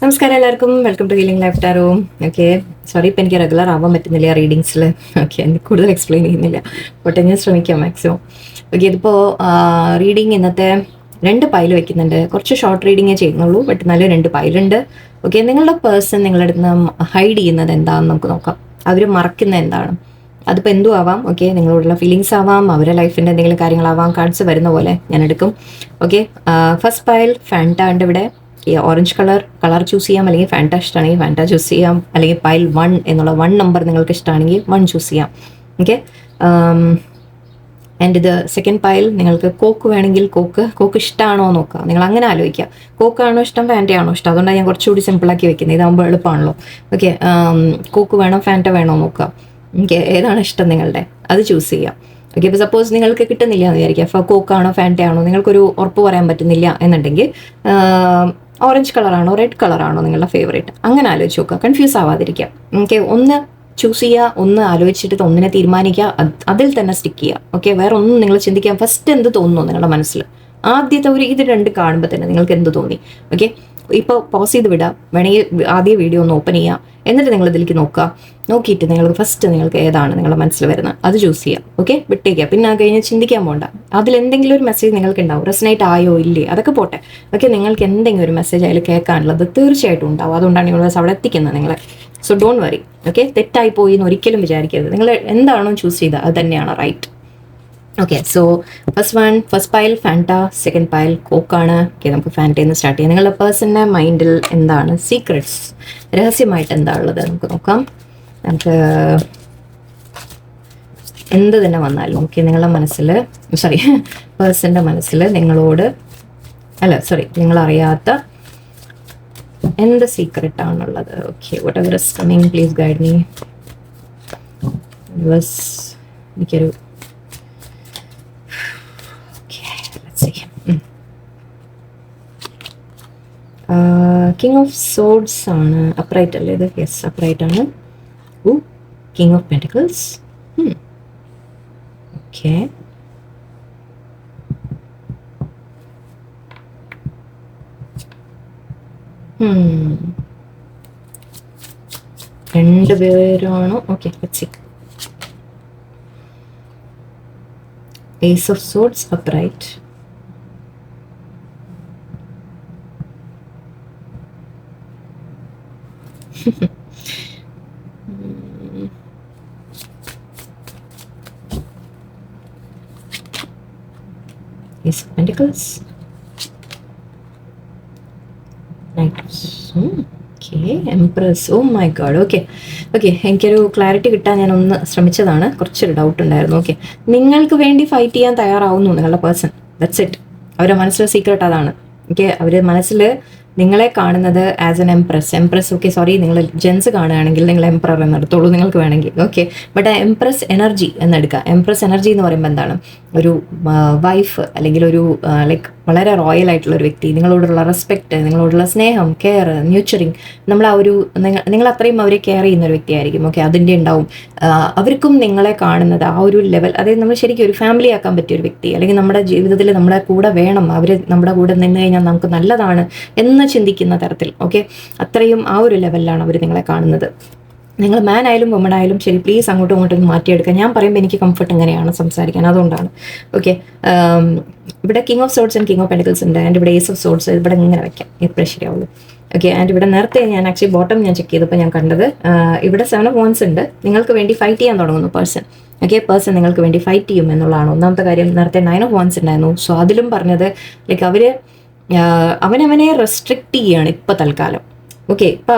നമസ്കാരം എല്ലാവർക്കും, welcome to healing life tarot. Okay, sorry ഇപ്പം എനിക്ക് റെഗുലർ ആവാൻ പറ്റുന്നില്ല റീഡിങ്സിൽ. ഓക്കെ, എനിക്ക് കൂടുതൽ എക്സ്പ്ലെയിൻ ചെയ്യുന്നില്ല, ബട്ട് ഞാൻ ശ്രമിക്കാം മാക്സിമം. ഓക്കെ, ഇതിപ്പോൾ റീഡിങ് ഇന്നത്തെ 2 പൈൽ വെക്കുന്നുണ്ട്. കുറച്ച് ഷോർട്ട് റീഡിങ്ങേ ചെയ്യുന്നുള്ളൂ, ബട്ട് നല്ല 2 പൈലുണ്ട്. ഓക്കെ, നിങ്ങളുടെ പേഴ്സൺ നിങ്ങളുടെ അടുത്ത് നിന്ന് ഹൈഡ് ചെയ്യുന്നത് എന്താണെന്ന് നമുക്ക് നോക്കാം. അവർ മറക്കുന്നത് എന്താണ്? അതിപ്പോൾ എന്തും ആവാം. ഓക്കെ, നിങ്ങളോടുള്ള ഫീലിങ്സ് ആവാം, അവരുടെ ലൈഫിൻ്റെ എന്തെങ്കിലും കാര്യങ്ങളാവാം. കാർഡ്സ് വരുന്ന പോലെ ഞാൻ എടുക്കും. ഓക്കെ, ഫസ്റ്റ് പൈൽ ഫാൻറ്റ ഉണ്ട് ഇവിടെ. ഈ ഓറഞ്ച് കളർ ചൂസ് ചെയ്യാം, അല്ലെങ്കിൽ ഫാൻറ്റ ഇഷ്ടമാണെങ്കിൽ ഫാൻറ്റ ചൂസ് ചെയ്യാം, അല്ലെങ്കിൽ പൈൽ 1 എന്നുള്ള 1 നമ്പർ നിങ്ങൾക്ക് ഇഷ്ടമാണെങ്കിൽ 1 ചൂസ് ചെയ്യാം. ഓക്കെ, ആൻഡ് ഇത് സെക്കൻഡ് പൈൽ നിങ്ങൾക്ക് കോക്ക് വേണമെങ്കിൽ കോക്ക് ഇഷ്ടമാണോ നോക്കുക. നിങ്ങൾ അങ്ങനെ ആലോചിക്കുക, കോക്കാണോ ഇഷ്ടം ഫാൻറ്റയാണോ ഇഷ്ടം. അതുകൊണ്ടാണ് ഞാൻ കുറച്ചുകൂടി സിമ്പിളാക്കി വെക്കുന്നത്, ഇതാകുമ്പോൾ എളുപ്പമാണല്ലോ. ഓക്കെ, കോക്ക് വേണോ ഫാൻറ്റ വേണോ നോക്കുക. ഓക്കെ, ഏതാണ് ഇഷ്ടം നിങ്ങളുടെ, അത് ചൂസ് ചെയ്യാം. ഓക്കെ, ഇപ്പോൾ സപ്പോസ് നിങ്ങൾക്ക് കിട്ടുന്നില്ല എന്ന് വിചാരിക്കുക, അപ്പോൾ കോക്കാണോ ഫാൻറ്റയാണോ നിങ്ങൾക്കൊരു ഉറപ്പ് പറയാൻ പറ്റുന്നില്ല എന്നുണ്ടെങ്കിൽ ഓറഞ്ച് കളറാണോ റെഡ് കളറാണോ നിങ്ങളുടെ ഫേവറേറ്റ്, അങ്ങനെ ആലോചിച്ച് നോക്കുക, കൺഫ്യൂസ് ആവാതിരിക്കുക. ഓക്കെ, ഒന്ന് ചൂസ് ചെയ്യുക, ഒന്ന് ആലോചിച്ചിട്ട് ഒന്നിനെ തീരുമാനിക്കുക, അതിൽ തന്നെ സ്റ്റിക്ക് ചെയ്യുക. ഓക്കെ, വേറെ ഒന്നും നിങ്ങൾ ചിന്തിക്കുക. ഫസ്റ്റ് എന്ത് തോന്നുന്നു നിങ്ങളുടെ മനസ്സിൽ, ആദ്യത്തെ ഇത് 2 കാണുമ്പോൾ തന്നെ നിങ്ങൾക്ക് എന്ത് തോന്നി. ഓക്കെ, ഇപ്പോൾ പോസ് ചെയ്ത് വിടാം, വേണമെങ്കിൽ ആദ്യ വീഡിയോ ഒന്ന് ഓപ്പൺ ചെയ്യുക, എന്നിട്ട് നിങ്ങൾ ഇതിലേക്ക് നോക്കുക. നോക്കിയിട്ട് നിങ്ങൾക്ക് ഫസ്റ്റ് നിങ്ങൾക്ക് ഏതാണ് നിങ്ങളുടെ മനസ്സിൽ വരുന്നത് അത് ചൂസ് ചെയ്യുക. ഓക്കെ, വിട്ടേക്കുക. പിന്നെ അത് കഴിഞ്ഞ് ചിന്തിക്കാൻ പോകണ്ട. അതിലെന്തെങ്കിലും ഒരു മെസ്സേജ് നിങ്ങൾക്ക് ഉണ്ടാവും, റെസനേറ്റ് ആയോ ഇല്ലേ അതൊക്കെ പോട്ടെ. ഓക്കെ, നിങ്ങൾക്ക് എന്തെങ്കിലും ഒരു മെസ്സേജ് അതിൽ കേൾക്കാനുള്ളത് തീർച്ചയായിട്ടും ഉണ്ടാവും. അതുകൊണ്ടാണ് യൂണിവേഴ്സ് അവിടെ എത്തിക്കുന്നത് നിങ്ങളെ. So don't worry. ഓക്കെ, തെറ്റായി പോയി എന്ന് ഒരിക്കലും വിചാരിക്കരുത്. നിങ്ങൾ എന്താണോ ചൂസ് ചെയ്തത് അത് തന്നെയാണ് right. Okay, so first pile Fanta, second pile കോക്കാണ്. ഓക്കെ, നമുക്ക് ഫാൻറ്റയിൽ നിന്ന് സ്റ്റാർട്ട് ചെയ്യാം. നിങ്ങളുടെ പേഴ്സൻ്റെ മൈൻഡിൽ എന്താണ് സീക്രട്സ്, രഹസ്യമായിട്ട് എന്താ ഉള്ളത് നമുക്ക് നോക്കാം. നമുക്ക് എന്ത് തന്നെ വന്നാലും ഓക്കെ, നിങ്ങളുടെ മനസ്സിൽ പേഴ്സൻ്റെ മനസ്സിൽ നിങ്ങളോട് നിങ്ങളറിയാത്ത എന്ത് സീക്രട്ട് ആണുള്ളത്. Okay, whatever is coming please guide me. എനിക്കൊരു കിങ് ഓഫ് സോഡ്സ് ആണ്. അപ്രൈറ്റ് അല്ലേ ഇത്? യെസ്, അപ്രൈറ്റ് ആണ്. King of pentacles. ഓക്കെ, രണ്ടുപേരാണോ? Okay, let's see. Ace of swords upright. Ace of Pentacles. Empress. Oh my God. Okay, എനിക്കൊരു clarity കിട്ടാൻ ഞാൻ ഒന്ന് ശ്രമിച്ചതാണ്. കുറച്ചൊരു ഡൗട്ട് ഉണ്ടായിരുന്നു. ഓക്കെ, നിങ്ങൾക്ക് വേണ്ടി ഫൈറ്റ് ചെയ്യാൻ തയ്യാറാവുന്നു നിങ്ങളുടെ പേഴ്സൺ. That's it. അവരുടെ മനസ്സിലെ സീക്രട്ട് അതാണ്. ഓക്കെ, അവർ മനസ്സിൽ നിങ്ങളെ കാണുന്നത് as an empress. Okay, sorry, നിങ്ങൾ ജെൻസ് കാണുകയാണെങ്കിൽ നിങ്ങൾ എംപ്രർ എന്നെടുത്തോളൂ നിങ്ങൾക്ക് വേണമെങ്കിൽ. ഓക്കെ, ബട്ട് ആ എംപ്രസ് എനർജി എന്നെടുക്കുക. എംപ്രസ് എനർജി എന്ന് പറയുമ്പോൾ എന്താണ്? ഒരു വൈഫ്, അല്ലെങ്കിൽ ഒരു വളരെ റോയൽ ആയിട്ടുള്ള ഒരു വ്യക്തി, നിങ്ങളോടുള്ള റെസ്പെക്റ്റ്, നിങ്ങളോടുള്ള സ്നേഹം, കെയർ, ന്യൂച്ചറിങ്, നമ്മൾ ആ ഒരു നിങ്ങൾ അത്രയും അവരെ കെയർ ചെയ്യുന്ന ഒരു വ്യക്തിയായിരിക്കും. ഓക്കെ, അതിൻ്റെ ഉണ്ടാവും. അവർക്കും നിങ്ങളെ കാണുന്നത് ആ ഒരു ലെവൽ, അതായത് നമ്മൾ ശരിക്കും ഒരു ഫാമിലി ആക്കാൻ പറ്റിയ ഒരു വ്യക്തി, അല്ലെങ്കിൽ നമ്മുടെ ജീവിതത്തിൽ നമ്മുടെ കൂടെ വേണം, അവർ നമ്മുടെ കൂടെ നിന്ന് കഴിഞ്ഞാൽ നമുക്ക് നല്ലതാണ് എന്ന് ചിന്തിക്കുന്ന തരത്തിൽ. ഓക്കെ, അത്രയും ആ ഒരു ലെവലിലാണ് അവർ നിങ്ങളെ കാണുന്നത്. നിങ്ങൾ മാൻ ആയാലും വുമൺ ആയാലും ശരി, പ്ലീസ് അങ്ങോട്ടും ഇങ്ങോട്ടും മാറ്റിയെടുക്കുക. ഞാൻ പറയുമ്പോൾ എനിക്ക് കംഫർട്ട് എങ്ങനെയാണ് സംസാരിക്കാൻ, അതുകൊണ്ടാണ്. ഓക്കെ, ഇവിടെ king of swords and king of pentacles ഉണ്ട്. ആൻഡ് ഇവിടെ ഏസ് ഓഫ് സോഡ്സ് ഇവിടെ ഇങ്ങനെ വെക്കാം, എപ്പോഴും ശരിയാവുള്ളൂ. ഓക്കെ, ആൻഡ് ഇവിടെ നേരത്തെ ഞാൻ ആക്ച്വലി ബോട്ടം ഞാൻ ചെക്ക് ചെയ്തപ്പോൾ ഞാൻ കണ്ടത് ഇവിടെ 7 ഓഫ് വാൻഡ്സ് ഉണ്ട്. നിങ്ങൾക്ക് വേണ്ടി ഫൈറ്റ് ചെയ്യാൻ തുടങ്ങുന്നു പേഴ്സൺ. ഓക്കെ, പേഴ്സൺ നിങ്ങൾക്ക് വേണ്ടി ഫൈറ്റ് ചെയ്യും എന്നുള്ളതാണ് ഒന്നാമത്തെ കാര്യം. നേരത്തെ 9 ഓഫ് വാൻഡ്സ് ഉണ്ടായിരുന്നു. സോ അതിലും പറഞ്ഞത് അവനവനെ റെസ്ട്രിക്റ്റ് ചെയ്യുകയാണ് ഇപ്പോൾ തൽക്കാലം. ഓക്കെ, ഇപ്പോൾ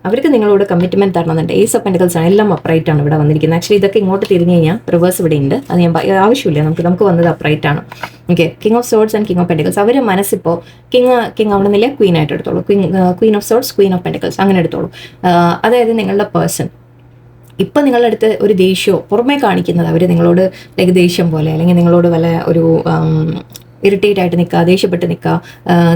അവർക്ക് നിങ്ങളോട് കമ്മിറ്റ്മെൻറ്റ് തരണമെന്നുണ്ട്. ഏസ് ഓഫ് പെന്റിക്കിൾസ് ആണ്, എല്ലാം അപ്രൈറ്റ് ആണ് ഇവിടെ വന്നിരിക്കുന്നത്. ആക്ച്വലി ഇതൊക്കെ ഇങ്ങോട്ട് തിരിഞ്ഞു കഴിഞ്ഞാൽ റിവേഴ്സ് ഇവിടെ ഉണ്ട്, അത് ഞാൻ ആവശ്യമില്ല. നമുക്ക് വന്നത് അപ്രൈറ്റ് ആണ്. Okay, king of swords and king of pentacles. അവരുടെ മനസ്സിപ്പോൾ കിങ് ആവണമെന്നില്ല, ക്വീൻ ആയിട്ട് എടുത്തോളൂ. Queen of swords, Queen of pentacles അങ്ങനെ എടുത്തോളൂ. അതായത് നിങ്ങളുടെ പേഴ്സൺ ഇപ്പം നിങ്ങളുടെ അടുത്ത് ഒരു ദേഷ്യമോ പുറമേ കാണിക്കുന്നത്, അവർ നിങ്ങളോട് ദേഷ്യം പോലെ, അല്ലെങ്കിൽ നിങ്ങളോട് വല്ല ഒരു ഇറിറ്റേറ്റ് ആയിട്ട് നിൽക്കുക, ദേഷ്യപ്പെട്ട് നിൽക്കുക,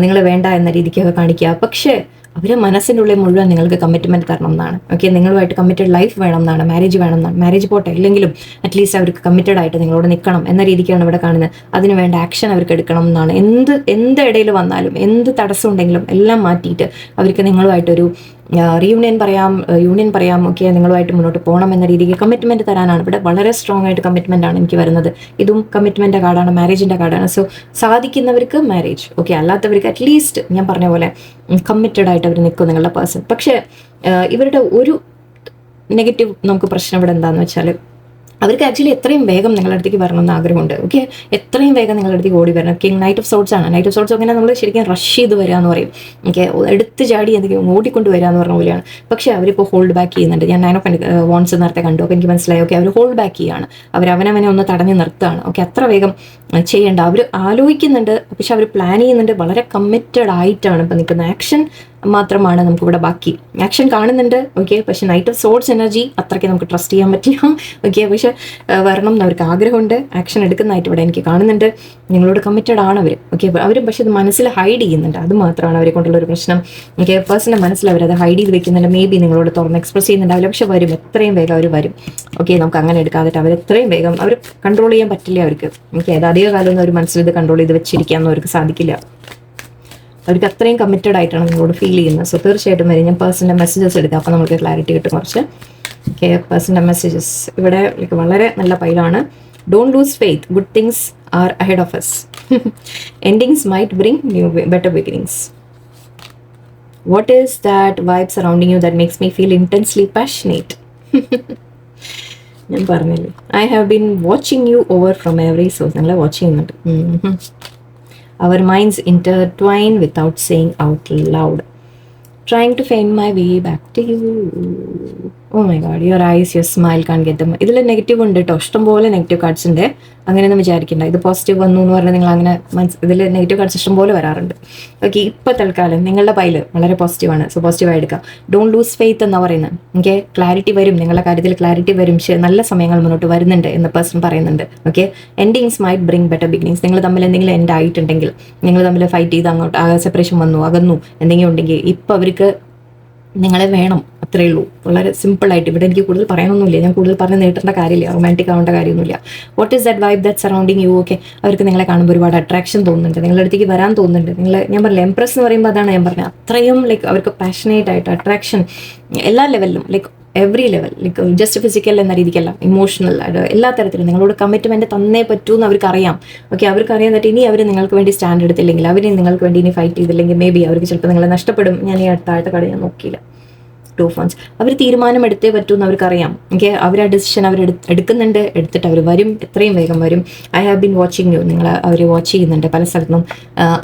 നിങ്ങളെ വേണ്ട എന്ന രീതിക്കൊക്കെ കാണിക്കുക. പക്ഷേ അവരെ മനസ്സിൻ്റെ ഉള്ളിൽ മുഴുവൻ നിങ്ങൾക്ക് കമ്മിറ്റ്മെൻറ്റ് തരണം എന്നാണ്. ഓക്കെ, നിങ്ങളുമായിട്ട് കമ്മിറ്റഡ് ലൈഫ് വേണം എന്നാണ്, മാരേജ് വേണം എന്നാണ്. മാരേജ് പോട്ടെ, ഇല്ലെങ്കിലും അറ്റ്ലീസ്റ്റ് അവർക്ക് കമ്മിറ്റഡ് ആയിട്ട് നിങ്ങളോട് നിൽക്കണം എന്ന രീതിക്കാണ് ഇവിടെ കാണുന്നത്. അതിന് വേണ്ട ആക്ഷൻ അവർക്ക് എടുക്കണം എന്നാണ്. എന്ത് ഇടയിൽ വന്നാലും, എന്ത് തടസ്സം ഉണ്ടെങ്കിലും എല്ലാം മാറ്റിയിട്ട് അവർക്ക് നിങ്ങളുമായിട്ടൊരു യൂണിയൻ പറയാം. ഓക്കെ, നിങ്ങളുമായിട്ട് മുന്നോട്ട് പോകണം എന്ന രീതിക്ക് കമ്മിറ്റ്മെൻറ്റ് തരാനാണ് ഇവിടെ. വളരെ സ്ട്രോങ് ആയിട്ട് കമ്മിറ്റ്മെൻ്റ് ആണ് എനിക്ക് വരുന്നത്. ഇതും കമ്മിറ്റ്മെൻറ്റിൻ്റെ കാർഡാണ്, മാരേജിൻ്റെ കാർഡാണ്. സോ സാധിക്കുന്നവർക്ക് മാരേജ്, ഓക്കെ, അല്ലാത്തവർക്ക് അറ്റ്ലീസ്റ്റ് ഞാൻ പറഞ്ഞ പോലെ കമ്മിറ്റഡ് ആയിട്ട് അവർ നിൽക്കും നിങ്ങളുടെ പേഴ്സൺ. പക്ഷേ ഇവരുടെ ഒരു നെഗറ്റീവ് നമുക്ക് പ്രശ്നം ഇവിടെ എന്താണെന്ന് വെച്ചാൽ, അവർക്ക് ആക്ച്വലി എത്രയും വേഗം നിങ്ങളുടെ അടുത്തേക്ക് വരണമെന്ന് ആഗ്രഹമുണ്ട്. ഓക്കെ, എത്രയും വേഗം നിങ്ങളുടെ അടുത്തേക്ക് ഓടി വരണം. കിങ് നൈറ്റ് ഓഫ് സോർട്സ് ആണ്. നൈറ്റ് ഓഫ് സോർട്സ് അങ്ങനെ നമ്മൾ ശരിക്കും റഷ് ചെയ്ത് വരിക എന്ന് പറയും. ഓക്കെ, എടുത്ത് ചാടി എന്തെങ്കിലും ഓടിക്കൊണ്ട് വരിക എന്ന് പറഞ്ഞ പോലെയാണ്. പക്ഷേ അവരിപ്പോൾ ഹോൾഡ് ബാക്ക് ചെയ്യുന്നുണ്ട്. ഞാൻ 9 of Wands നേരത്തെ കണ്ടു. അപ്പോൾ എനിക്ക് മനസ്സിലായി, ഓക്കെ, അവർ ഹോൾഡ് ബാക്ക് ചെയ്യുകയാണ്. അവനവനെ ഒന്ന് തടഞ്ഞു നിർത്തുകയാണ്. ഓക്കെ, അത്ര വേഗം ചെയ്യേണ്ട. അവർ ആലോചിക്കുന്നുണ്ട്, പക്ഷെ അവർ പ്ലാൻ ചെയ്യുന്നുണ്ട്. വളരെ കമ്മിറ്റഡ് ആയിട്ടാണ് ഇപ്പം നിൽക്കുന്നത്. ആക്ഷൻ മാത്രമാണ് നമുക്കിവിടെ ബാക്കി. ആക്ഷൻ കാണുന്നുണ്ട്, ഓക്കെ, പക്ഷെ നൈറ്റ് ഓഫ് സോർട്സ് എനർജി അത്രയ്ക്ക് നമുക്ക് ട്രസ്റ്റ് ചെയ്യാൻ പറ്റില്ല. ഓക്കെ, പക്ഷെ വരണം എന്ന് അവർക്ക് ആഗ്രഹമുണ്ട്. ആക്ഷൻ എടുക്കുന്നതായിട്ട് ഇവിടെ എനിക്ക് കാണുന്നുണ്ട്. നിങ്ങളോട് കമ്മിറ്റഡ് ആണ് അവർ. ഓക്കെ, അവരും പക്ഷെ ഇത് മനസ്സിൽ ഹൈഡ് ചെയ്യുന്നുണ്ട്. അത് മാത്രമാണ് അവരെ കൊണ്ടുള്ള ഒരു പ്രശ്നം. ഓക്കെ, പേഴ്സണൽ മനസ്സിൽ അവരത് ഹൈഡ് ചെയ്ത് വെക്കുന്നുണ്ട്. മേ ബി നിങ്ങളോട് തുറന്ന് എക്സ്പ്രസ് ചെയ്യുന്നുണ്ടാവില്ല, പക്ഷെ വരും, എത്രയും വേഗം അവർ വരും. ഓക്കെ, നമുക്ക് അങ്ങനെ എടുക്കാതെ അവർ എത്രയും വേഗം അവർ കൺട്രോൾ ചെയ്യാൻ പറ്റില്ല അവർക്ക്. ഓക്കെ, അത് അധിക കാലം ഒന്നും അവർ മനസ്സിൽ ഇത് കൺട്രോൾ ചെയ്ത് വെച്ചിരിക്കാമെന്ന് അവർക്ക് സാധിക്കില്ല. അവർക്ക് അത്രയും കമ്മിറ്റഡ് ആയിട്ടാണ് നിങ്ങളോട് ഫീൽ ചെയ്യുന്നത്. സോ തീർച്ചയായിട്ടും വരും. ഞാൻ പേഴ്സണിൻ്റെ മെസ്സേജസ് എടുക്കാം, അപ്പോൾ നമുക്ക് ക്ലാരിറ്റി കിട്ടും കുറച്ച്. ഓക്കെ, പേഴ്സണിൻ്റെ മെസ്സേജസ് ഇവിടെ വളരെ നല്ല പൈലാണ്. Don't lose faith, good things are ahead of us. Endings might bring new better beginnings. What is that vibe surrounding you that makes me feel intensely passionate? ഞാൻ പറഞ്ഞില്ലേ, I have been watching you over from every source. നിങ്ങളെ watch ചെയ്യുന്നുണ്ട്. Our minds intertwine without saying out loud. Trying to find my way back to you. Oh my god, your eyes, your smile, can't get them. ഇതിൽ negative ഉണ്ട് കേട്ടോ, ഇഷ്ടംപോലെ negative cards ഉണ്ട്. അങ്ങനെയൊന്നും വിചാരിക്കണ്ട. ഇത് പോസിറ്റീവ് വന്നു എന്ന് പറഞ്ഞാൽ നിങ്ങൾ അങ്ങനെ ഇതിൽ നെഗറ്റീവ് കാർഡ്സ് ഇഷ്ടംപോലെ വരാറുണ്ട്. ഓക്കെ, ഇപ്പോൾ തൽക്കാലം നിങ്ങളുടെ പൈല് വളരെ പോസിറ്റീവാണ്. സോ പോസിറ്റീവായി എടുക്കാം. ഡോണ്ട് ലൂസ് ഫെയ്ത്ത് എന്നാണ് പറയുന്നത്. ഓക്കെ, ക്ലാരിറ്റി വരും, നിങ്ങളുടെ കാര്യത്തിൽ ക്ലാരിറ്റി വരും. നല്ല സമയങ്ങൾ മുന്നോട്ട് വരുന്നുണ്ട് എന്ന് പേഴ്സൺ പറയുന്നുണ്ട്. Okay, endings might bring better beginnings. നിങ്ങൾ തമ്മിൽ എന്തെങ്കിലും എൻഡ് ആയിട്ടുണ്ടെങ്കിൽ, നിങ്ങൾ തമ്മിൽ ഫൈറ്റ് ചെയ്ത് അങ്ങോട്ട് സെപ്പറേഷൻ വന്നു, അകന്നു എന്തെങ്കിലും ഉണ്ടെങ്കിൽ, ഇപ്പോൾ അവർക്ക് നിങ്ങളെ വേണം, അത്രയേ ഉള്ളൂ. വളരെ സിമ്പിളായിട്ട്. ഇവിടെ എനിക്ക് കൂടുതൽ പറയാനൊന്നുമില്ല. ഞാൻ കൂടുതൽ പറഞ്ഞ് നേട്ടേണ്ട കാര്യമില്ല, റൊമാൻറ്റിക് ആവേണ്ട കാര്യമൊന്നുമില്ല. What is that vibe that surrounding you? Okay, അവർക്ക് നിങ്ങളെ കാണുമ്പോൾ ഒരുപാട് അട്രാക്ഷൻ തോന്നുന്നുണ്ട്, നിങ്ങളുടെ അടുത്തേക്ക് വരാൻ തോന്നുന്നുണ്ട്. ഞാൻ പറഞ്ഞില്ല, എംപ്രസ് എന്ന് പറയുമ്പോൾ അതാണ് ഞാൻ പറഞ്ഞത്. അത്രയും അവർക്ക് പാഷനേറ്റ് ആയിട്ട് അട്രാക്ഷൻ എല്ലാ ലെവലിലും, എവറി ലെവൽ, ജസ്റ്റ് ഫിസിക്കൽ എന്ന രീതിക്കല്ല, ഇമോഷണൽ എല്ലാ തരത്തിലും നിങ്ങളോട് കമ്മിറ്റ്മെൻറ്റ് തന്നേ പറ്റൂ എന്ന് അവർക്കറിയാം. ഓക്കെ, അവർക്കറിയാം എന്നിട്ട് ഇനി അവർ നിങ്ങൾക്ക് വേണ്ടി സ്റ്റാൻഡ് എടുത്തില്ലെങ്കിൽ, അവർ നിങ്ങൾക്ക് വേണ്ടി ഇനി ഫൈറ്റ് ചെയ്തില്ലെങ്കിൽ, മേ ബി അവർക്ക് ചിലപ്പോൾ നിങ്ങളെ നഷ്ടപ്പെടും. ഞാൻ ഈ അടുത്ത കട ഞാൻ നോക്കിയില്ല. 2 of Wands. അവർ തീരുമാനം എടുത്തേ പറ്റൂ എന്ന് അവർക്കറിയാം. ഓക്കെ, അവർ ആ ഡിസിഷൻ അവർ എടുക്കുന്നുണ്ട്, എടുത്തിട്ട് അവർ വരും, എത്രയും വേഗം വരും. I have been watching U. നിങ്ങൾ അവർ വാച്ച് ചെയ്യുന്നുണ്ട് പല സ്ഥലത്തും.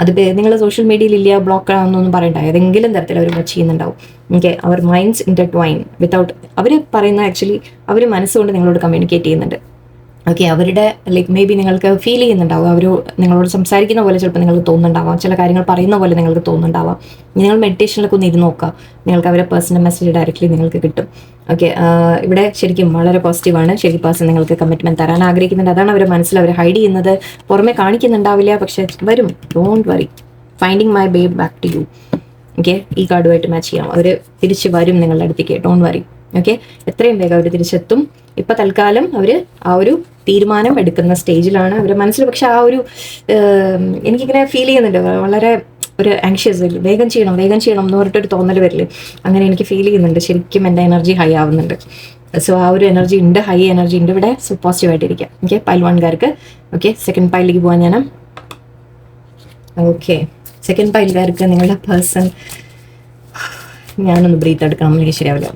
അത് നിങ്ങൾ സോഷ്യൽ മീഡിയയിൽ ഇല്ല, ബ്ലോക്ക് ആണെന്നൊന്നും പറയണ്ട, ഏതെങ്കിലും തരത്തിൽ അവർ വാച്ച് ചെയ്യുന്നുണ്ടാവും. ഓക്കെ, അവർ മൈൻഡ്സ് ഇൻ്റർട്വൈൻ വിത്തൗട്ട്, അവർ പറയുന്ന ആക്ച്വലി അവർ മനസ്സുകൊണ്ട് നിങ്ങളോട് കമ്മ്യൂണിക്കേറ്റ് ചെയ്യുന്നുണ്ട്. ഓക്കെ, അവരുടെ മേ ബി നിങ്ങൾക്ക് ഫീൽ ചെയ്യുന്നുണ്ടാവും, അവർ നിങ്ങളോട് സംസാരിക്കുന്ന പോലെ ചിലപ്പോൾ നിങ്ങൾക്ക് തോന്നുന്നുണ്ടാവാം, ചില കാര്യങ്ങൾ പറയുന്ന പോലെ നിങ്ങൾക്ക് തോന്നുന്നുണ്ടാവാം. നിങ്ങൾ മെഡിറ്റേഷനിലൊക്കെ ഒന്ന് ഇരുന്ന് നോക്കുക, നിങ്ങൾക്ക് അവരെ പേഴ്സണൽ മെസ്സേജ് ഡയറക്റ്റ്ലി നിങ്ങൾക്ക് കിട്ടും. ഓക്കെ, ഇവിടെ ശരിക്കും വളരെ പോസിറ്റീവാണ്. ശരിക്കും പേഴ്സൺ നിങ്ങൾക്ക് കമ്മിറ്റ്മെൻറ്റ് തരാൻ ആഗ്രഹിക്കുന്നുണ്ട്. അതാണ് അവരുടെ മനസ്സിൽ അവർ ഹൈഡ് ചെയ്യുന്നത്, പുറമെ കാണിക്കുന്നുണ്ടാവില്ല, പക്ഷേ വരും. Don't worry, finding my way back to you. Okay, ഈ കാർഡുമായിട്ട് മാച്ച് ചെയ്യാം. അവർ തിരിച്ച് വരും നിങ്ങളുടെ അടുത്തേക്ക്. Don't worry. ഓക്കെ, എത്രയും വേഗം അവർ തിരിച്ചെത്തും. ഇപ്പം തൽക്കാലം അവർ ആ ഒരു തീരുമാനം എടുക്കുന്ന സ്റ്റേജിലാണ് അവരുടെ മനസ്സിൽ. പക്ഷെ ആ ഒരു എനിക്കിങ്ങനെ ഫീൽ ചെയ്യുന്നുണ്ട്, വളരെ ഒരു ആങ്ഷ്യസ്, വേഗം ചെയ്യണം എന്ന് പറഞ്ഞിട്ടൊരു തോന്നൽ വരില്ലേ, അങ്ങനെ എനിക്ക് ഫീൽ ചെയ്യുന്നുണ്ട്. ശരിക്കും എൻ്റെ എനർജി ഹൈ ആവുന്നുണ്ട്. സോ ആ ഒരു എനർജി ഉണ്ട്, ഹൈ എനർജി ഉണ്ട് ഇവിടെ. സോ പോസിറ്റീവായിട്ടിരിക്കാം. ഓക്കെ, പൈൽ 1കാർക്ക്. ഓക്കെ, സെക്കൻഡ് പൈലിലേക്ക് പോകാൻ ഞാൻ. ഓക്കെ, സെക്കൻഡ് പൈൽക്കാർക്ക് നിങ്ങളുടെ പേഴ്സൺ, ഞാനൊന്ന് ബ്രീത്ത് എടുക്കണം, എനിക്ക് ശരിയാവില്ല.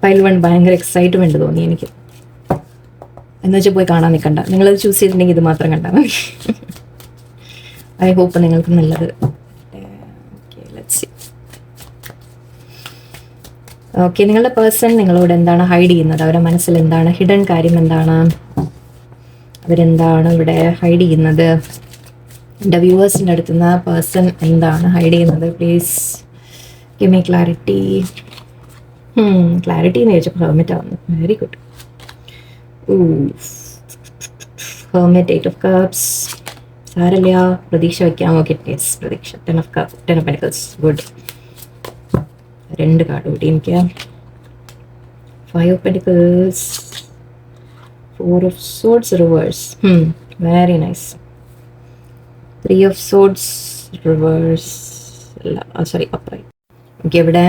പൈൽ 1 ഭയങ്കര എക്സൈറ്റ്മെൻറ്റ് തോന്നി എനിക്ക്. എന്ന് വെച്ചാൽ പോയി കാണാൻ നിൽക്കണ്ട, നിങ്ങളത് ചൂസ് ചെയ്തിട്ടുണ്ടെങ്കിൽ ഇത് മാത്രം കണ്ടാൽ മതി. ഐ ഹോപ്പ് നിങ്ങൾക്ക് നല്ലത്. ഓക്കെ, നിങ്ങളുടെ പേഴ്സൺ നിങ്ങളോട് എന്താണ് ഹൈഡ് ചെയ്യുന്നത്? അവരുടെ മനസ്സിൽ എന്താണ് ഹിഡൻ കാര്യം? എന്താണ് അവരെന്താണ് ഇവിടെ ഹൈഡ് ചെയ്യുന്നത്? എൻ്റെ വ്യൂവേഴ്സിൻ്റെ അടുത്തുനിന്ന് പേഴ്സൺ എന്താണ് ഹൈഡ് ചെയ്യുന്നത്? Please give me clarity. Clarity എന്ന് ചോദിച്ചപ്പോൾ ഹെർമിറ്റ് ആവുന്നു. Very good. Hermit, 8 of Cups, സാരല്ല, പ്രതീക്ഷ വയ്ക്കാം. ഓക്കെ, യെസ്, പ്രതീക്ഷ. 10 of Pentacles, ഗുഡ്. 2 കാർഡ് കൂടി എനിക്ക്. 5 of Pentacles, 4 of Swords reverse. Very nice. 3 of Swords reverse. Sorry, upright. Okay, ഇവിടെ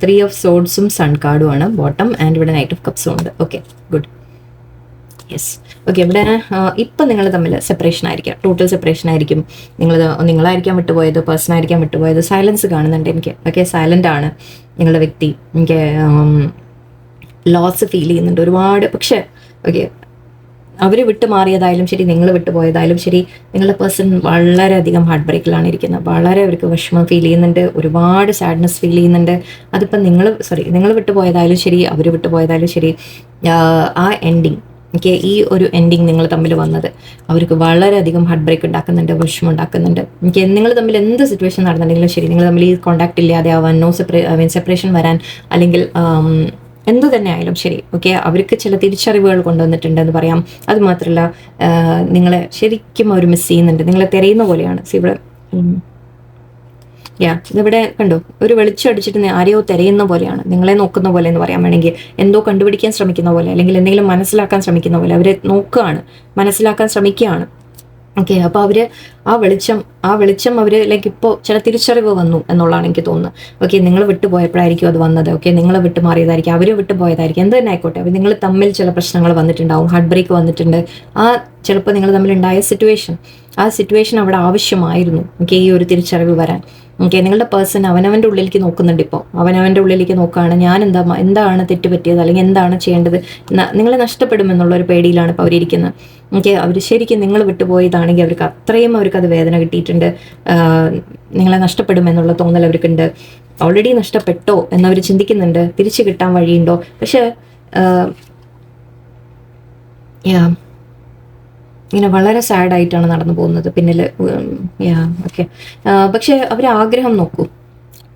3 of Swordsഉം സൺ കാർഡുമാണ് ബോട്ടം, ആൻഡ് ഇവിടെ Knight of Cups ഉണ്ട്. Okay, good. Yes. Okay, ഇവിടെ ഇപ്പം നിങ്ങൾ തമ്മിൽ സെപ്പറേഷൻ ആയിരിക്കാം, ടോട്ടൽ സെപ്പറേഷൻ ആയിരിക്കും. നിങ്ങളായിരിക്കാം വിട്ടുപോയത്, പേഴ്സൺ ആയിരിക്കാം വിട്ടുപോയത്. സൈലൻസ് കാണുന്നുണ്ട് എനിക്ക്. ഓക്കെ, സൈലൻ്റ് ആണ് നിങ്ങളുടെ വ്യക്തി. എനിക്ക് ലോസ് ഫീൽ ചെയ്യുന്നുണ്ട് ഒരുപാട്. പക്ഷേ ഓക്കെ, അവർ വിട്ടുമാറിയതായാലും ശരി, നിങ്ങൾ വിട്ടുപോയതായാലും ശരി, നിങ്ങളുടെ പേഴ്സൺ വളരെയധികം ഹാർട്ട് ബ്രേക്കിലാണ് ഇരിക്കുന്നത്. വളരെ അവർക്ക് വിഷമം ഫീൽ ചെയ്യുന്നുണ്ട്, ഒരുപാട് സാഡ്നെസ് ഫീൽ ചെയ്യുന്നുണ്ട്. അതിപ്പം നിങ്ങൾ വിട്ടുപോയതായാലും ശരി, അവർ വിട്ടുപോയതായാലും ശരി, ആ എൻഡിങ്, ഓക്കെ, ഈ ഒരു എൻഡിങ് നിങ്ങൾ തമ്മിൽ വന്നത് അവർക്ക് വളരെയധികം ഹാർട്ട് ബ്രേക്ക് ഉണ്ടാക്കുന്നുണ്ട്, വിഷമം ഉണ്ടാക്കുന്നുണ്ട്. എനിക്ക് നിങ്ങൾ തമ്മിൽ എന്ത് സിറ്റുവേഷൻ നടന്നിട്ടുണ്ടെങ്കിലും ശരി, നിങ്ങൾ തമ്മിൽ ഈ കോൺടാക്ട് ഇല്ലാതെ ആവാൻ, സെപ്പറേഷൻ വരാൻ, അല്ലെങ്കിൽ എന്തു തന്നെ ആയാലും ശരി, ഓക്കെ, അവർക്ക് ചില തിരിച്ചറിവുകൾ കൊണ്ടുവന്നിട്ടുണ്ടെന്ന് പറയാം. അതുമാത്രമല്ല, നിങ്ങളെ ശരിക്കും അവർ മിസ് ചെയ്യുന്നുണ്ട്, നിങ്ങളെ തിരയുന്ന പോലെയാണ്. ഇവിടെ ഇതിവിടെ കണ്ടോ, ഒരു വെളിച്ചം അടിച്ചിട്ട് ആരെയോ തിരയുന്ന പോലെയാണ്, നിങ്ങളെ നോക്കുന്ന പോലെ എന്ന് പറയാൻ വേണമെങ്കിൽ. എന്തോ കണ്ടുപിടിക്കാൻ ശ്രമിക്കുന്ന പോലെ, അല്ലെങ്കിൽ എന്തെങ്കിലും മനസ്സിലാക്കാൻ ശ്രമിക്കുന്ന പോലെ അവരെ നോക്കുകയാണ്, മനസ്സിലാക്കാൻ ശ്രമിക്കുകയാണ്. ഓക്കെ, അപ്പോൾ അവർ ആ വെളിച്ചം അവർ ലൈക്ക് ഇപ്പോൾ ചില തിരിച്ചറിവ് വന്നു എന്നുള്ളതാണ് എനിക്ക് തോന്നുന്നത്. ഓക്കെ, നിങ്ങൾ വിട്ടുപോയപ്പോഴായിരിക്കും അത് വന്നത്. ഓക്കെ, നിങ്ങൾ വിട്ടുമാറിയതായിരിക്കും, അവർ വിട്ടുപോയതായിരിക്കും, എന്ത് തന്നെ ആയിക്കോട്ടെ. അപ്പോൾ നിങ്ങൾ തമ്മിൽ ചില പ്രശ്നങ്ങൾ വന്നിട്ടുണ്ടാവും, ഹാർട്ട് ബ്രേക്ക് വന്നിട്ടുണ്ട്. ചിലപ്പോൾ നിങ്ങൾ തമ്മിലുണ്ടായ സിറ്റുവേഷൻ അവിടെ ആവശ്യമായിരുന്നു. ഓക്കെ, ഈ ഒരു തിരിച്ചറിവ് വരാൻ. ഓക്കെ, നിങ്ങളുടെ പേഴ്സൺ അവനവൻ്റെ ഉള്ളിലേക്ക് നോക്കുന്നുണ്ട്. ഇപ്പോൾ അവനവൻ്റെ ഉള്ളിലേക്ക് നോക്കുകയാണ്, ഞാൻ എന്താണ് തെറ്റുപറ്റിയത്, അല്ലെങ്കിൽ എന്താണ് ചെയ്യേണ്ടത്, നിങ്ങളെ നഷ്ടപ്പെടുമെന്നുള്ളൊരു പേടിയിലാണ് ഇപ്പോൾ അവരിയ്ക്കുന്നത്. ഓക്കെ, അവർ ശരിക്കും നിങ്ങൾ വിട്ടുപോയതാണെങ്കിൽ അവർക്ക് അത്രയും അവർക്കത് വേദന കിട്ടിയിട്ടുണ്ട്. നിങ്ങളെ നഷ്ടപ്പെടുമെന്നുള്ള തോന്നൽ അവർക്കുണ്ട്. ഓൾറെഡി നഷ്ടപ്പെട്ടോ എന്നവർ ചിന്തിക്കുന്നുണ്ട്, തിരിച്ചു കിട്ടാൻ വഴിയുണ്ടോ. പക്ഷേ ഇങ്ങനെ വളരെ സാഡായിട്ടാണ് നടന്നു പോകുന്നത് പിന്നിൽ. ഓക്കെ, പക്ഷേ അവർ ആഗ്രഹം നോക്കൂ.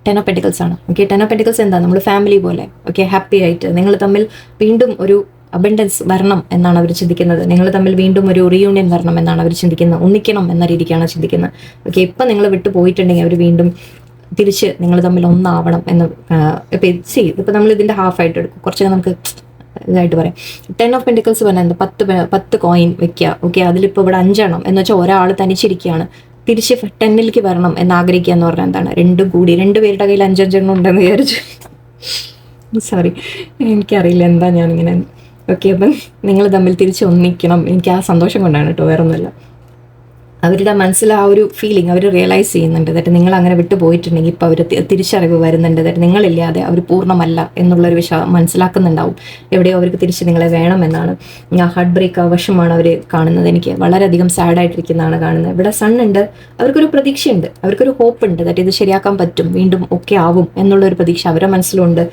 10 of Pentacles ആണ്. ഓക്കെ, 10 of Pentacles എന്താ, നമ്മൾ ഫാമിലി പോലെ, ഓക്കെ, ഹാപ്പി ആയിട്ട് നിങ്ങൾ തമ്മിൽ വീണ്ടും ഒരു അബണ്ടൻസ് വരണം എന്നാണ് അവർ ചിന്തിക്കുന്നത്. നിങ്ങൾ തമ്മിൽ വീണ്ടും ഒരു റീയൂണിയൻ വരണം എന്നാണ് അവർ ചിന്തിക്കുന്നത്. ഒന്നിക്കണം എന്ന രീതിക്കാണ് ചിന്തിക്കുന്നത്. ഓക്കെ, ഇപ്പം നിങ്ങൾ വിട്ടു പോയിട്ടുണ്ടെങ്കിൽ അവർ വീണ്ടും തിരിച്ച് നിങ്ങൾ തമ്മിൽ ഒന്നാവണം എന്ന്. ഇപ്പം നമ്മൾ ഇതിൻ്റെ ഹാഫായിട്ട് എടുക്കും, കുറച്ചൊക്കെ നമുക്ക് ഇതായിട്ട് പറയാം. 10 of Pentacles പറഞ്ഞാൽ 10 കോയിൻ വെക്കുക. ഓക്കെ, അതിലിപ്പോൾ ഇവിടെ 5 എണ്ണം എന്ന് വെച്ചാൽ ഒരാൾ തനിച്ചിരിക്കുകയാണ്, തിരിച്ച് 10ലേക്ക് വരണം എന്നാഗ്രഹിക്കുക എന്ന് പറഞ്ഞാൽ എന്താണ്, 2 പേരുടെ കയ്യിൽ 5 എണ്ണം ഉണ്ടെന്ന് വിചാരിച്ചു. സോറി, എനിക്കറിയില്ല എന്താ ഞാനിങ്ങനെ. ഓക്കെ, അപ്പം നിങ്ങൾ തമ്മിൽ തിരിച്ച് ഒന്നിക്കണം. എനിക്ക് ആ സന്തോഷം കൊണ്ടാണ് കേട്ടോ, വേറെ ഒന്നുമില്ല. അവരുടെ മനസ്സിൽ ആ ഒരു ഫീലിംഗ് അവർ റിയലൈസ് ചെയ്യുന്നുണ്ട്. എന്നിട്ട് നിങ്ങൾ അങ്ങനെ വിട്ടു പോയിട്ടുണ്ടെങ്കിൽ ഇപ്പോൾ അവർ തിരിച്ചറിവ് വരുന്നുണ്ട്. എന്നിട്ട് നിങ്ങളില്ലാതെ അവർ പൂർണ്ണമല്ല എന്നുള്ളൊരു മനസ്സിലാക്കുന്നുണ്ടാവും. എവിടെയോ അവർക്ക് തിരിച്ച് നിങ്ങളെ വേണമെന്നാണ്. ഹാർട്ട് ബ്രേക്ക് ആവശ്യമാണ് അവർ കാണുന്നത്. എനിക്ക് വളരെയധികം സാഡായിട്ടിരിക്കുന്നതാണ് കാണുന്നത്. ഇവിടെ സൺ ഉണ്ട്, അവർക്കൊരു പ്രതീക്ഷയുണ്ട്, അവർക്കൊരു ഹോപ്പ് ഉണ്ട്. ദാറ്റ് ഇത് ശരിയാക്കാൻ പറ്റും, വീണ്ടും ഒക്കെ ആവും എന്നുള്ളൊരു പ്രതീക്ഷ അവരുടെ മനസ്സിലുണ്ട്.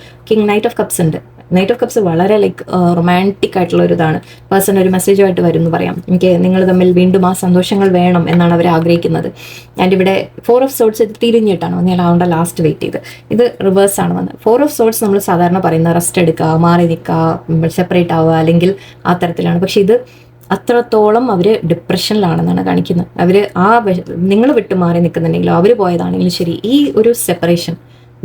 Knight of Cups ഉണ്ട്. Knight of Cups വളരെ ലൈക്ക് റൊമാൻറ്റിക് ആയിട്ടുള്ള ഒരു ഇതാണ്. പേഴ്സൺ ഒരു മെസ്സേജുമായിട്ട് വരും എന്ന് പറയാം. എനിക്ക് നിങ്ങൾ തമ്മിൽ വീണ്ടും ആ സന്തോഷങ്ങൾ വേണം എന്നാണ് അവർ ആഗ്രഹിക്കുന്നത്. ആൻഡ് ഇവിടെ 4 of Swords ഇത് തിരിഞ്ഞിട്ടാണ് വന്നത്. ഞാൻ അതുകൊണ്ട് ലാസ്റ്റ് വെയിറ്റ് ചെയ്ത്. ഇത് റിവേഴ്സ് ആണ് വന്നത്. 4 of Swords നമ്മൾ സാധാരണ പറയുന്ന റെസ്റ്റ് എടുക്കുക, മാറി നിൽക്കുക, സെപ്പറേറ്റ് ആവുക, അല്ലെങ്കിൽ ആ തരത്തിലാണ്. പക്ഷെ ഇത് അത്രത്തോളം അവർ ഡിപ്രഷനിലാണെന്നാണ് കാണിക്കുന്നത്. അവർ നിങ്ങൾ വിട്ടു മാറി നിൽക്കുന്നുണ്ടെങ്കിലും അവർ പോയതാണെങ്കിലും ശരി, ഈ ഒരു സെപ്പറേഷൻ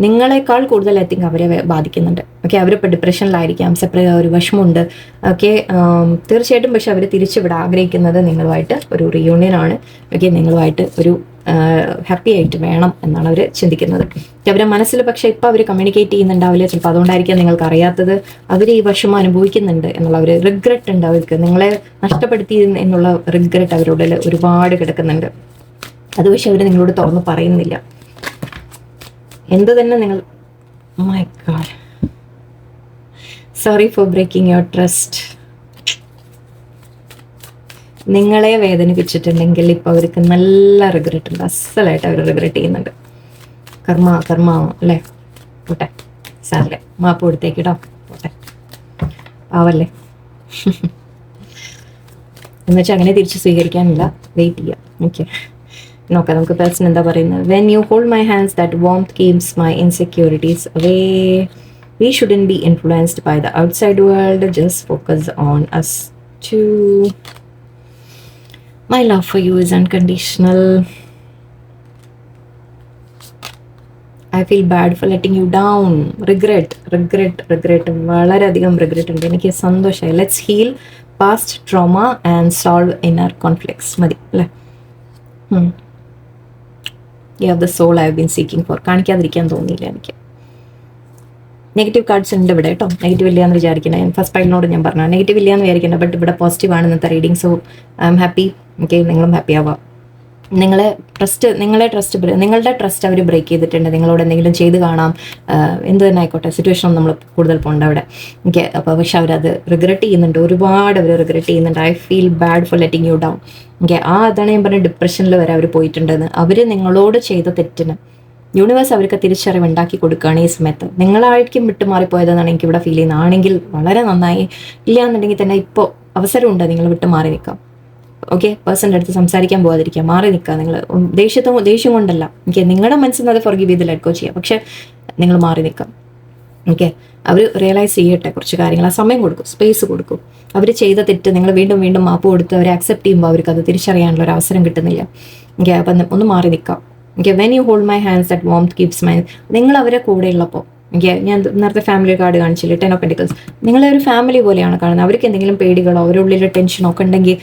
നിങ്ങളെക്കാൾ കൂടുതൽ ഐ തിങ്ക് അവരെ ബാധിക്കുന്നുണ്ട്. ഓക്കെ, അവരിപ്പോൾ ഡിപ്രഷനിലായിരിക്കാം, ഒരു വിഷമമുണ്ട്. ഓക്കെ, തീർച്ചയായിട്ടും. പക്ഷെ അവർ തിരിച്ചിവിടെ ആഗ്രഹിക്കുന്നത് നിങ്ങളുമായിട്ട് ഒരു റിയൂണിയനാണ്. ഓക്കെ, നിങ്ങളുമായിട്ട് ഒരു ഹാപ്പി ആയിട്ട് വേണം എന്നാണ് അവർ ചിന്തിക്കുന്നത്. അവരെ മനസ്സിൽ പക്ഷേ ഇപ്പോൾ അവർ കമ്മ്യൂണിക്കേറ്റ് ചെയ്യുന്നുണ്ടാവില്ല. ചിലപ്പോൾ അതുകൊണ്ടായിരിക്കാം നിങ്ങൾക്ക് അറിയാത്തത്. അവർ ഈ വിഷമം അനുഭവിക്കുന്നുണ്ട് എന്നുള്ള ഒരു റിഗ്രറ്റ് ഉണ്ട് അവർക്ക്. നിങ്ങളെ നഷ്ടപ്പെടുത്തി എന്നുള്ള റിഗ്രറ്റ് അവരുടെ ഒരുപാട് കിടക്കുന്നുണ്ട്. അത് പക്ഷെ അവർ നിങ്ങളോട് തുറന്ന് പറയുന്നില്ല. എന്ത് തന്നെ നിങ്ങൾ, my god, sorry for breaking your trust. നിങ്ങളെ വേദനിപ്പിച്ചിട്ടുണ്ടെങ്കിൽ ഇപ്പോൾ അവർക്ക് നല്ല റിഗ്രറ്റ് ഉണ്ട്. അസലായിട്ട് അവർ റിഗ്രറ്റ് ചെയ്യുന്നുണ്ട്. കർമ്മ അല്ലേ, പോട്ടെ, സാറല്ലേ, മാപ്പ് കൊടുത്തേക്കിട്ടോ, പോട്ടെ, പാവല്ലേ. എന്നുവെച്ചാൽ അങ്ങനെ തിരിച്ച് സ്വീകരിക്കാനില്ല, വെയിറ്റ് ചെയ്യാം. ഓക്കെ, നോക്കാം നമുക്ക് പേഴ്സൺ എന്താ പറയുന്നത്. When you hold my hands that warmth keeps my insecurities away. We shouldn't be influenced by the outside world. Just focus on us two. My love for you is unconditional. I feel bad for letting you down. Regret വളരെയധികം regret ഉണ്ട്. എനിക്ക് സന്തോഷമായി. Let's heal past trauma and solve inner conflicts. മതി അല്ലേ? You have the soul I have been seeking for. കാണിക്കാതിരിക്കാൻ തോന്നിയില്ല എനിക്ക്. Negative cards ഉണ്ട് ഇവിടെ കേട്ടോ. നെഗറ്റീവ് ഇല്ല എന്ന് വിചാരിക്കണേ. ഫസ്റ്റ് പൈലിനോട് ഞാൻ പറഞ്ഞു നെഗറ്റീവ് ഇല്ല എന്ന് വിചാരിക്കണ്ട. ബട്ട് ഇവിടെ പോസിറ്റീവ് ആണ് ഇന്നത്തെ reading. So I am happy. Okay, നിങ്ങളും ഹാപ്പി ആവാം. നിങ്ങളുടെ ട്രസ്റ്റ് അവർ ബ്രേക്ക് ചെയ്തിട്ടുണ്ട്. നിങ്ങളോട് എന്തെങ്കിലും ചെയ്ത് കാണാം, എന്ത് തന്നെ ആയിക്കോട്ടെ, സിറ്റുവേഷൻ നമ്മൾ കൂടുതൽ പോകണ്ട അവിടെ. ഓക്കെ, അപ്പോൾ പക്ഷെ അവരത് റിഗ്രറ്റ് ചെയ്യുന്നുണ്ട്. ഒരുപാട് അവർ റിഗ്രറ്റ് ചെയ്യുന്നുണ്ട്. I feel bad for letting you down. Okay, അതാണ് ഞാൻ പറഞ്ഞ ഡിപ്രഷനിൽ വരെ അവർ പോയിട്ടുണ്ടെന്ന്. അവർ നിങ്ങളോട് ചെയ്ത തെറ്റിന് യൂണിവേഴ്സ് അവർക്ക് തിരിച്ചറിവ് ഉണ്ടാക്കി കൊടുക്കുകയാണ് ഈ സമയത്ത്. നിങ്ങളായിരിക്കും വിട്ടുമാറിപ്പോയതെന്നാണ് എനിക്കിവിടെ ഫീൽ ചെയ്യുന്നത്. ആണെങ്കിൽ വളരെ നന്നായി. ഇല്ല എന്നുണ്ടെങ്കിൽ തന്നെ ഇപ്പോൾ അവസരമുണ്ട് നിങ്ങൾ വിട്ടുമാറി നിൽക്കാം. ഓക്കെ, പേഴ്സൻ്റെ അടുത്ത് സംസാരിക്കാൻ പോകാതിരിക്കുക, മാറി നിൽക്കുക. നിങ്ങൾ ദേഷ്യം കൊണ്ടല്ല. ഓക്കെ, നിങ്ങളുടെ മനസ്സിൽ നിന്ന് അത് ഫോർഗീവ് ചെയ്ത് ലെറ്റ് ഗോ ചെയ്യുക. പക്ഷെ നിങ്ങൾ മാറി നിൽക്കാം. ഓക്കെ, അവർ റിയലൈസ് ചെയ്യട്ടെ കുറച്ച് കാര്യങ്ങൾ. ആ സമയം കൊടുക്കും, സ്പേസ് കൊടുക്കും. അവർ ചെയ്ത തെറ്റ് നിങ്ങൾ വീണ്ടും വീണ്ടും മാപ്പ് കൊടുത്ത് അവരെ അക്സെപ്റ്റ് ചെയ്യുമ്പോൾ അവർക്ക് അത് തിരിച്ചറിയാനുള്ള ഒരു അവസരം കിട്ടുന്നില്ല. ഓക്കെ, അപ്പം ഒന്ന് മാറി നിൽക്കാം. Okay, when you hold my hands that warmth keeps my. നിങ്ങൾ അവരെ കൂടെ ഉള്ളപ്പോൾ, ഓക്കെ, ഞാൻ നേരത്തെ ഫാമിലി കാർഡ് കാണിച്ചില്ല, 10 of Pentacles. നിങ്ങളെ ഒരു ഫാമിലി പോലെയാണ് കാണുന്നത്. അവർക്ക് എന്തെങ്കിലും പേടികളോ അവരുടെ ഉള്ളിൽ ടെൻഷനോ ഒക്കെ ഉണ്ടെങ്കിൽ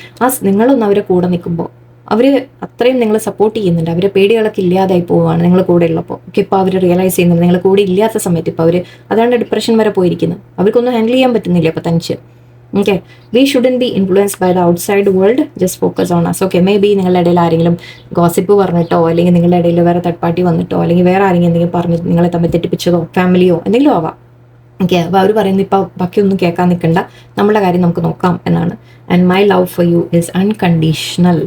നിങ്ങളൊന്ന് അവരെ കൂടെ നിൽക്കുമ്പോൾ അവർ അത്രയും നിങ്ങൾ സപ്പോർട്ട് ചെയ്യുന്നുണ്ട്. അവരെ പേടികളൊക്കെ ഇല്ലാതായി പോവുകയാണ് നിങ്ങൾ കൂടെ ഉള്ളപ്പോൾ. ഓക്കെ, ഇപ്പോൾ അവർ റിയലൈസ് ചെയ്യുന്നുണ്ട് നിങ്ങൾ കൂടെ ഇല്ലാത്ത സമയത്ത്. ഇപ്പോൾ അവർ അതാണ് ഡിപ്രഷൻ വരെ പോയിരിക്കുന്നത്. അവർക്കൊന്നും ഹാൻഡിൽ ചെയ്യാൻ പറ്റുന്നില്ല ഇപ്പോൾ തനിച്ച്. Okay, we shouldn't be influenced by the outside world, just focus on us. Okay, maybe നിങ്ങളുടെ ഇടയിൽ ആരെങ്കിലും ഗോസിപ്പ് പറഞ്ഞിട്ടോ, അല്ലെങ്കിൽ നിങ്ങളുടെ ഇടയിൽ വേറെ തേർഡ് പാർട്ടി വന്നിട്ടോ, അല്ലെങ്കിൽ വേറെ ആരെങ്കിലും എന്തെങ്കിലും പറഞ്ഞ് നിങ്ങളെ തമ്മിൽ തെറ്റിപ്പിച്ചതോ, ഫാമിലിയോ എന്തെങ്കിലും ആവാം. ഓക്കെ, അപ്പോൾ അവർ പറയുന്നത് ഇപ്പോൾ ബാക്കിയൊന്നും കേൾക്കാൻ നിൽക്കണ്ട, നമ്മുടെ കാര്യം നമുക്ക് നോക്കാം എന്നാണ്. And my love for you is unconditional.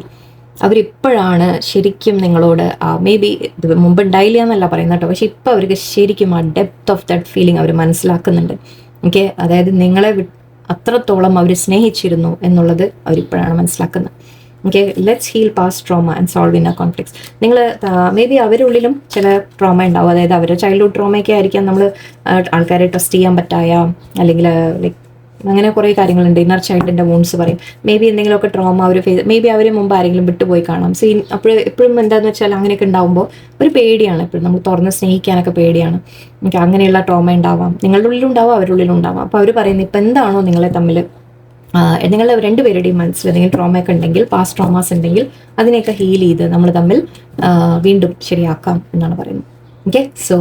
അവരിപ്പോഴാണ് ശരിക്കും നിങ്ങളോട് മേ ബി ഇത് മുമ്പ് ഉണ്ടായില്ല എന്നല്ല പറയുന്നത് കേട്ടോ, പക്ഷെ ഇപ്പോൾ അവർക്ക് ശരിക്കും ആ ഡെപ്ത് ഓഫ് ദാറ്റ് ഫീലിംഗ് അവർ മനസ്സിലാക്കുന്നുണ്ട്. ഓക്കെ, അതായത് നിങ്ങളെ അത്രത്തോളം അവർ സ്നേഹിച്ചിരുന്നു എന്നുള്ളത് അവരിപ്പോഴാണ് മനസ്സിലാക്കുന്നത്. Okay, let's heal past trauma and solve inner conflicts. നിങ്ങൾ മേ ബി അവരുള്ളിലും ചില ട്രോമ ഉണ്ടാവും. അതായത് അവരുടെ ചൈൽഡ്ഹുഡ് ട്രോമയൊക്കെ ആയിരിക്കാം നമ്മൾ ആൾക്കാരെ ട്രസ്റ്റ് ചെയ്യാൻ പറ്റായ, അല്ലെങ്കിൽ ലൈക്ക് അങ്ങനെ കുറേ കാര്യങ്ങളുണ്ട്. ഇന്നർ ചൈൽഡിൻ്റെ വൂൺസ് പറയും. മേ ബി എന്തെങ്കിലുമൊക്കെ ട്രോമ അവർ മേ ബി അവർ മുമ്പ് ആരെങ്കിലും വിട്ടുപോയി കാണാം. സോ എപ്പോഴും എന്താണെന്ന് വെച്ചാൽ അങ്ങനെയൊക്കെ ഉണ്ടാകുമ്പോൾ ഒരു പേടിയാണ്. എപ്പോഴും നമ്മൾ തുറന്ന് സ്നേഹിക്കാനൊക്കെ പേടിയാണ്. എനിക്ക് അങ്ങനെയുള്ള ട്രോമ ഉണ്ടാവാം, നിങ്ങളുടെ ഉള്ളിലുണ്ടാവാം, അവരുടെ ഉള്ളിലുണ്ടാവാം. അപ്പോൾ അവർ പറയുന്നത് ഇപ്പം എന്താണോ നിങ്ങളെ തമ്മിൽ നിങ്ങളുടെ രണ്ടുപേരുടെയും മനസ്സിൽ എന്തെങ്കിലും ട്രോമയൊക്കെ ഉണ്ടെങ്കിൽ, പാസ്റ്റ് ട്രോമാസ് ഉണ്ടെങ്കിൽ അതിനെയൊക്കെ ഹീൽ ചെയ്ത് നമ്മൾ തമ്മിൽ വീണ്ടും ശരിയാക്കാം എന്നാണ് പറയുന്നത്. Okay, so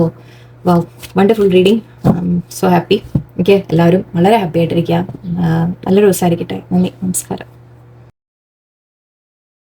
wow, wonderful reading. So happy. Okay, എല്ലാവരും വളരെ ഹാപ്പി ആയിട്ടിരിക്കുക. നല്ലൊരു ദിവസമായിരിക്കട്ടെ. നന്ദി, നമസ്കാരം.